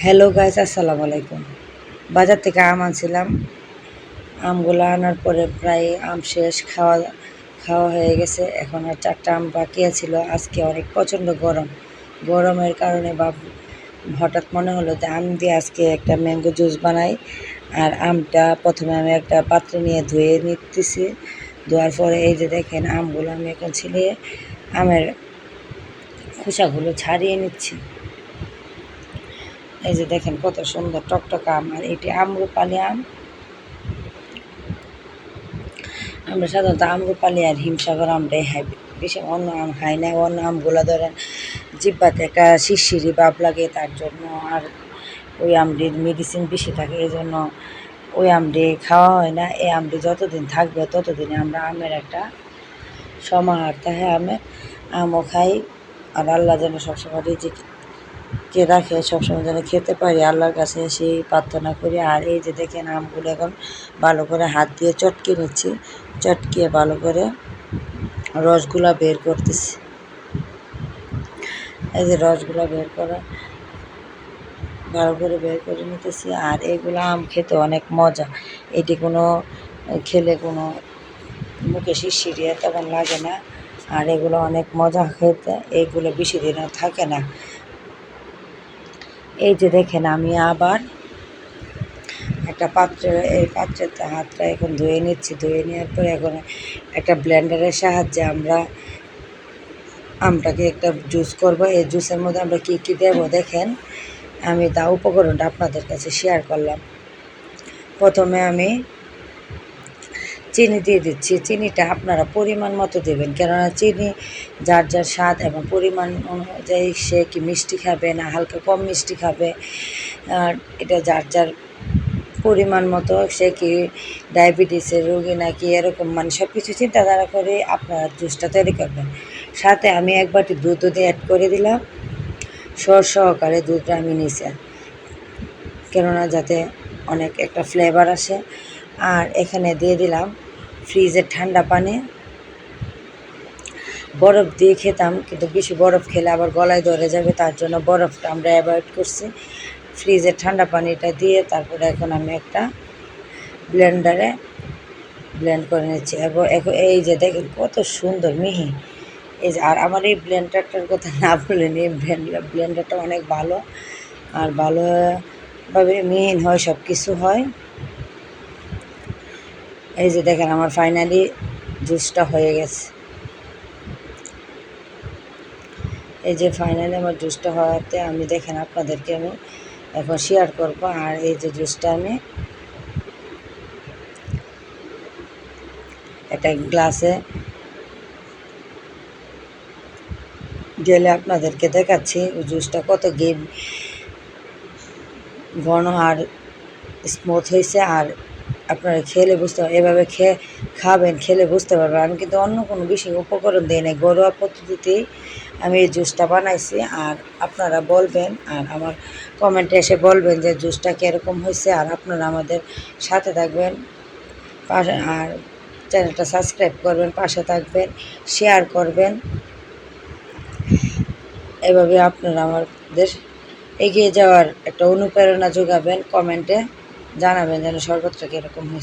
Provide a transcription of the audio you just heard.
Hello guys, আসসালামু আলাইকুম। বাজার থেকে আম আনছিলাম। আমগুলো আনার পরে প্রায় আম শেষ, খাওয়া খাওয়া হয়ে গেছে। এখন আর 4টা আম বাকি ছিল। আজকে অনেক প্রচণ্ড গরম। গরমের কারণে হঠাৎ মনে হলো যে আম দিয়ে আজকে একটা ম্যাঙ্গো জুস বানাই। আর আমটা প্রথমে আমি একটা পাত্রে নিয়ে ধুয়ে নিতেছি। ধোয়ার পরে এই যে দেখেন আমগুলো আমি এখন ছিলিয়ে আমের খোসাগুলো ছাড়িয়ে নিচ্ছি। এই যে দেখেন কত সুন্দর টকটক আম, আর এটি আম্রপালি আম। আমরা সাধারণত আম্রপালি আর হিমসাগর আমটাই খাই, বেশি অন্য আম খাই না। অন্য আমগুলো ধরেন জিব্বাতে একটা শিরশিরি ভাব লাগে, তার জন্য আর ওই আমটির মেডিসিন বেশি থাকে, এই জন্য ওই আমটি খাওয়া হয় না। এই আমটি যতদিন থাকবে ততদিনে আমরা আমের একটা সমাহার থাকে। আমও খাই, আর আল্লাহ যেন সবসময় রিজিকে রাখে, সবসময় যেন খেতে পারি, আল্লাহর কাছে সেই প্রার্থনা করি। আর এই যে দেখেন আমগুলো এখন ভালো করে হাত দিয়ে চটকে নিচ্ছি, চটকিয়ে ভালো করে রসগুলা বের করতেছি। এই যে রসগুলা ভালো করে বের করে নিতেছি। আর এগুলো আম খেতে অনেক মজা। এটি খেলে কোনো মুখে শিরশিরিয়ে তেমন লাগে না। আর এগুলো অনেক মজা খেতে, এগুলো বেশি দিনও থাকে না। এই যে দেখেন আমি আবার একটা এই পাত্রে হাতটা এখন ধুয়ে নিচ্ছি। ধুয়ে নেওয়ার পরে এখন একটা ব্লেন্ডারের সাহায্যে আমরা আমটাকে একটা জুস করব। এই জুসের মধ্যে আমরা কী কী দেবো দেখেন, আমি তা উপকরণটা আপনাদের কাছে শেয়ার করলাম। প্রথমে আমি চিনি দিয়ে দিচ্ছি। চিনিটা আপনারা পরিমাণ মতো দেবেন, কেননা চিনি যার যার স্বাদ এবং পরিমাণ অনুযায়ী সে কি মিষ্টি খাবে না হালকা কম মিষ্টি খাবে, এটা যার যার পরিমাণ মতো, সে কি ডায়াবেটিসের রোগী নাকি এরকম, মানে সব কিছু চিন্তাধারা করে আপনারা জুসটা তৈরি করবেন। সাথে আমি 1 বাটি দুধও দিয়ে অ্যাড করে দিলাম। সহকারে দুধটা আমি নিচে, কেননা যাতে অনেক একটা ফ্লেভার আসে। আর এখানে দিয়ে দিলাম ফ্রিজের ঠান্ডা পানি। বরফ দিয়ে খেতাম, কিন্তু বেশি বরফ খেলে আবার গলায় ধরে যাবে, তার জন্য বরফটা আমরা অ্যাভয়েড করছি। ফ্রিজের ঠান্ডা পানিটা দিয়ে তারপরে এখন আমি একটা ব্লেন্ডারে ব্লেন্ড করে নিচ্ছি। এখন এই যে দেখেন কত সুন্দর মিহি। এই যে, আর আমার এই ব্লেন্ডারটার কথা না বলেন, এই ব্লেন্ডারটা অনেক ভালো, আর ভালোভাবে মিহিন হয়, সব কিছু হয়। এই যে দেখেন আমার ফাইনালি জুসটা হয়ে গেছে। এই যে ফাইনালি আমার জুসটা হওয়াতে আমি দেখেন আপনাদেরকে আমি এখন শেয়ার করব। আর এই যে জুসটা আমি একটা গ্লাসে ঢেলে আপনাদেরকে দেখাচ্ছি জুসটা কত ঘন আর স্মুথ হয়েছে। আর আপনারা খেলে বুঝতে পারবেন, এভাবে খাবেন, খেলে বুঝতে পারবেন। আমি কিন্তু অন্য কোনো বেশি উপকরণ দিই নাই, ঘরোয়া পদ্ধতিতেই আমি এই জুসটা বানাইছি। আর আপনারা বলবেন, আর আমার কমেন্টে এসে বলবেন যে জুসটা কীরকম হয়েছে। আর আপনারা আমাদের সাথে থাকবেন, আর চ্যানেলটা সাবস্ক্রাইব করবেন, পাশে থাকবেন, শেয়ার করবেন। এভাবে আপনারা আমাদের এগিয়ে যাওয়ার একটা অনুপ্রেরণা যোগাবেন। কমেন্টে জানাবেন যেন শরবতটা কীরকম হয়েছে।